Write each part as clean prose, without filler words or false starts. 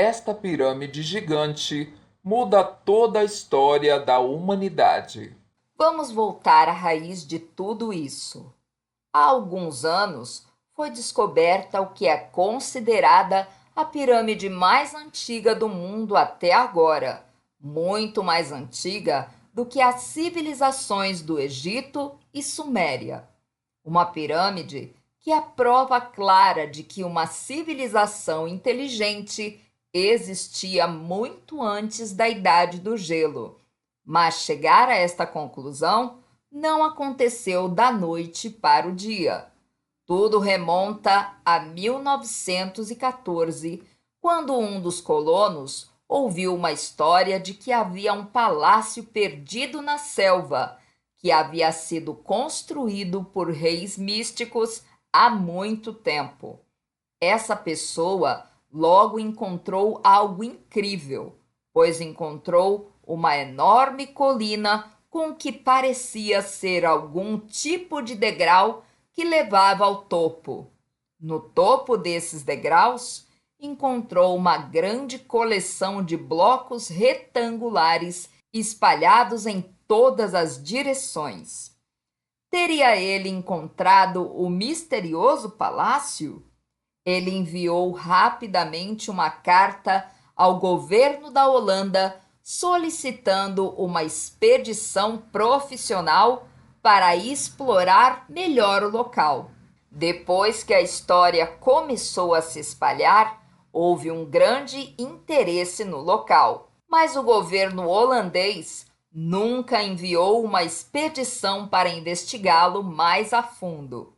esta pirâmide gigante muda toda a história da humanidade. Vamos voltar à raiz de tudo isso. Há alguns anos foi descoberta o que é considerada a pirâmide mais antiga do mundo até agora, muito mais antiga do que as civilizações do Egito e Suméria. Uma pirâmide que é prova clara de que uma civilização inteligente existia muito antes da Idade do Gelo. Mas chegar a esta conclusão não aconteceu da noite para o dia. Tudo remonta a 1914, quando um dos colonos ouviu uma história de que havia um palácio perdido na selva, que havia sido construído por reis místicos há muito tempo. Essa pessoa logo encontrou algo incrível, pois encontrou uma enorme colina com o que parecia ser algum tipo de degrau que levava ao topo. No topo desses degraus, encontrou uma grande coleção de blocos retangulares espalhados em todas as direções. Teria ele encontrado o misterioso palácio? Ele enviou rapidamente uma carta ao governo da Holanda solicitando uma expedição profissional para explorar melhor o local. Depois que a história começou a se espalhar, houve um grande interesse no local, mas o governo holandês nunca enviou uma expedição para investigá-lo mais a fundo.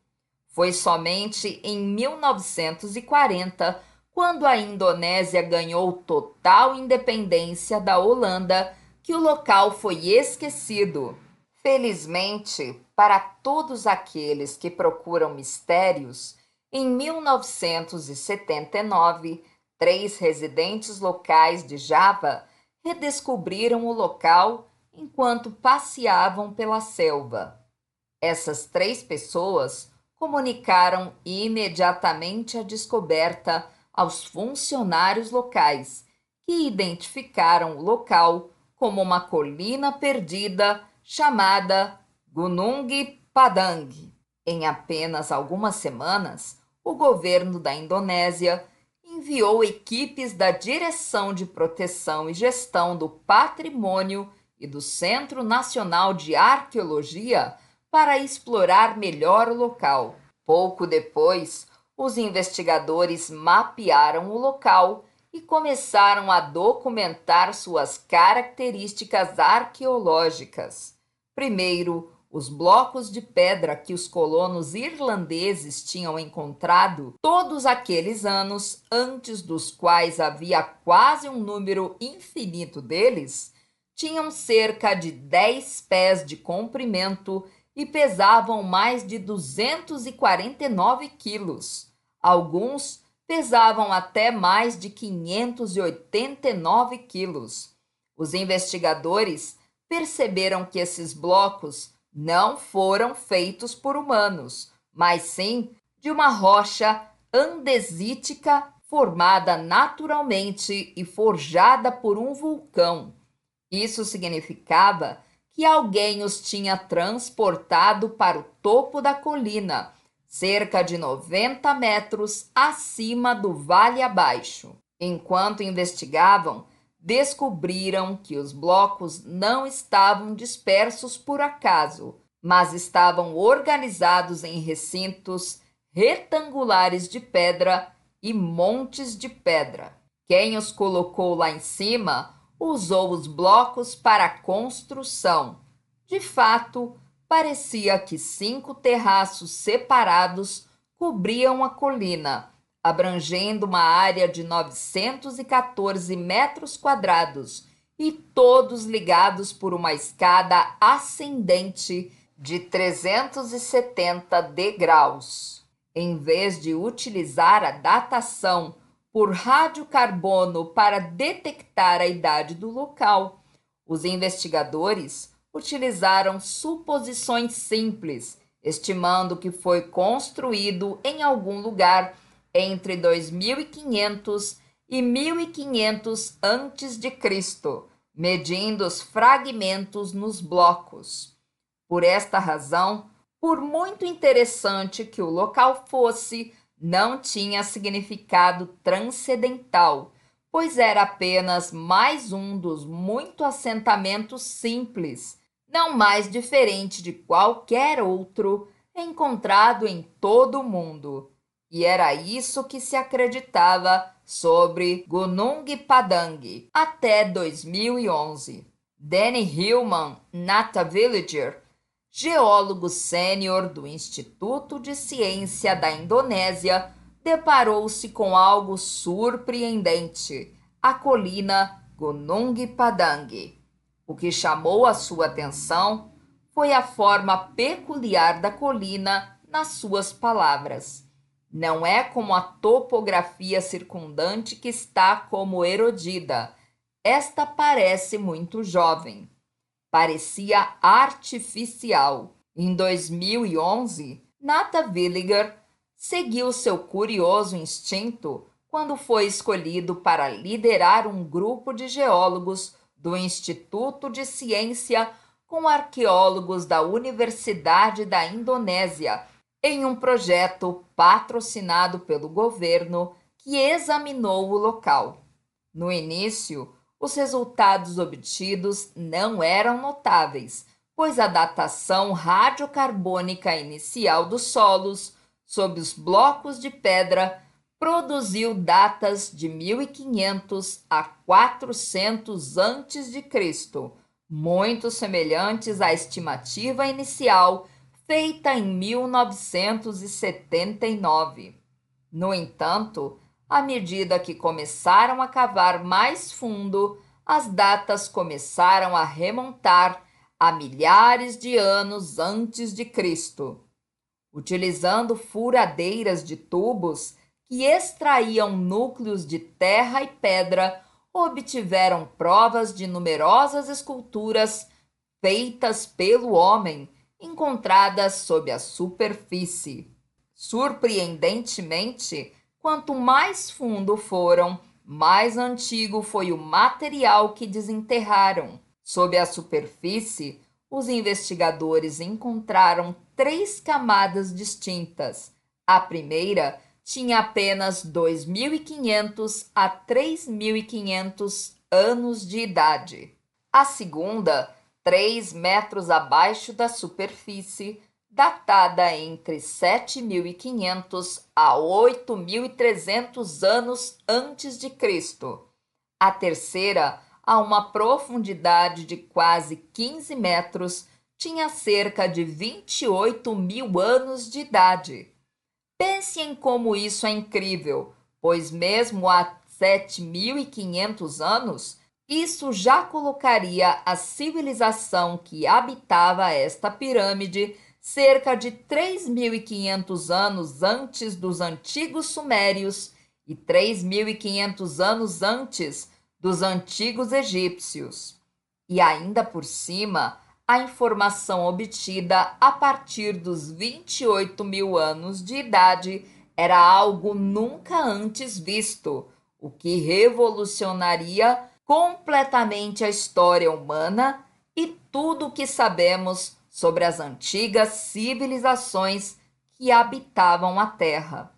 Foi somente em 1940, quando a Indonésia ganhou total independência da Holanda, que o local foi esquecido. Felizmente, para todos aqueles que procuram mistérios, em 1979, 3 residentes locais de Java redescobriram o local enquanto passeavam pela selva. Essas 3 pessoas comunicaram imediatamente a descoberta aos funcionários locais, que identificaram o local como uma colina perdida chamada Gunung Padang. Em apenas algumas semanas, o governo da Indonésia enviou equipes da Direção de Proteção e Gestão do Patrimônio e do Centro Nacional de Arqueologia para explorar melhor o local. Pouco depois, os investigadores mapearam o local e começaram a documentar suas características arqueológicas. Primeiro, os blocos de pedra que os colonos irlandeses tinham encontrado todos aqueles anos, antes dos quais havia quase um número infinito deles, tinham cerca de 10 pés de comprimento e pesavam mais de 249 quilos. Alguns pesavam até mais de 589 quilos. Os investigadores perceberam que esses blocos não foram feitos por humanos, mas sim de uma rocha andesítica formada naturalmente e forjada por um vulcão. Isso significava que alguém os tinha transportado para o topo da colina, cerca de 90 metros acima do vale abaixo. Enquanto investigavam, descobriram que os blocos não estavam dispersos por acaso, mas estavam organizados em recintos retangulares de pedra e montes de pedra. Quem os colocou lá em cima usou os blocos para a construção. De fato, parecia que 5 terraços separados cobriam a colina, abrangendo uma área de 914 metros quadrados e todos ligados por uma escada ascendente de 370 degraus. Em vez de utilizar a datação por radiocarbono para detectar a idade do local, os investigadores utilizaram suposições simples, estimando que foi construído em algum lugar entre 2500 e 1500 a.C., medindo os fragmentos nos blocos. Por esta razão, por muito interessante que o local fosse, não tinha significado transcendental, pois era apenas mais um dos muitos assentamentos simples, não mais diferente de qualquer outro encontrado em todo o mundo. E era isso que se acreditava sobre Gunung Padang até 2011. Danny Hillman Nathavillager, geólogo sênior do Instituto de Ciência da Indonésia, deparou-se com algo surpreendente: a colina Gunung Padang. O que chamou a sua atenção foi a forma peculiar da colina nas suas palavras. Não é como a topografia circundante que está como erodida. Esta parece muito jovem. Parecia artificial. Em 2011, Nathavillager seguiu seu curioso instinto quando foi escolhido para liderar um grupo de geólogos do Instituto de Ciência com arqueólogos da Universidade da Indonésia em um projeto patrocinado pelo governo que examinou o local. No início, os resultados obtidos não eram notáveis, pois a datação radiocarbônica inicial dos solos sob os blocos de pedra produziu datas de 1500 a 400 a.C., muito semelhantes à estimativa inicial feita em 1979. No entanto, à medida que começaram a cavar mais fundo, as datas começaram a remontar a milhares de anos antes de Cristo. Utilizando furadeiras de tubos que extraíam núcleos de terra e pedra, obtiveram provas de numerosas esculturas feitas pelo homem, encontradas sob a superfície. Surpreendentemente, quanto mais fundo foram, mais antigo foi o material que desenterraram. Sob a superfície, os investigadores encontraram 3 camadas distintas. A primeira tinha apenas 2.500 a 3.500 anos de idade. A segunda, 3 metros abaixo da superfície, datada entre 7.500 a 8.300 anos antes de Cristo. A terceira, a uma profundidade de quase 15 metros, tinha cerca de 28.000 anos de idade. Pense em como isso é incrível, pois mesmo há 7.500 anos, isso já colocaria a civilização que habitava esta pirâmide cerca de 3.500 anos antes dos antigos sumérios e 3.500 anos antes dos antigos egípcios. E ainda por cima, a informação obtida a partir dos 28.000 anos de idade era algo nunca antes visto, o que revolucionaria completamente a história humana e tudo o que sabemos sobre as antigas civilizações que habitavam a Terra.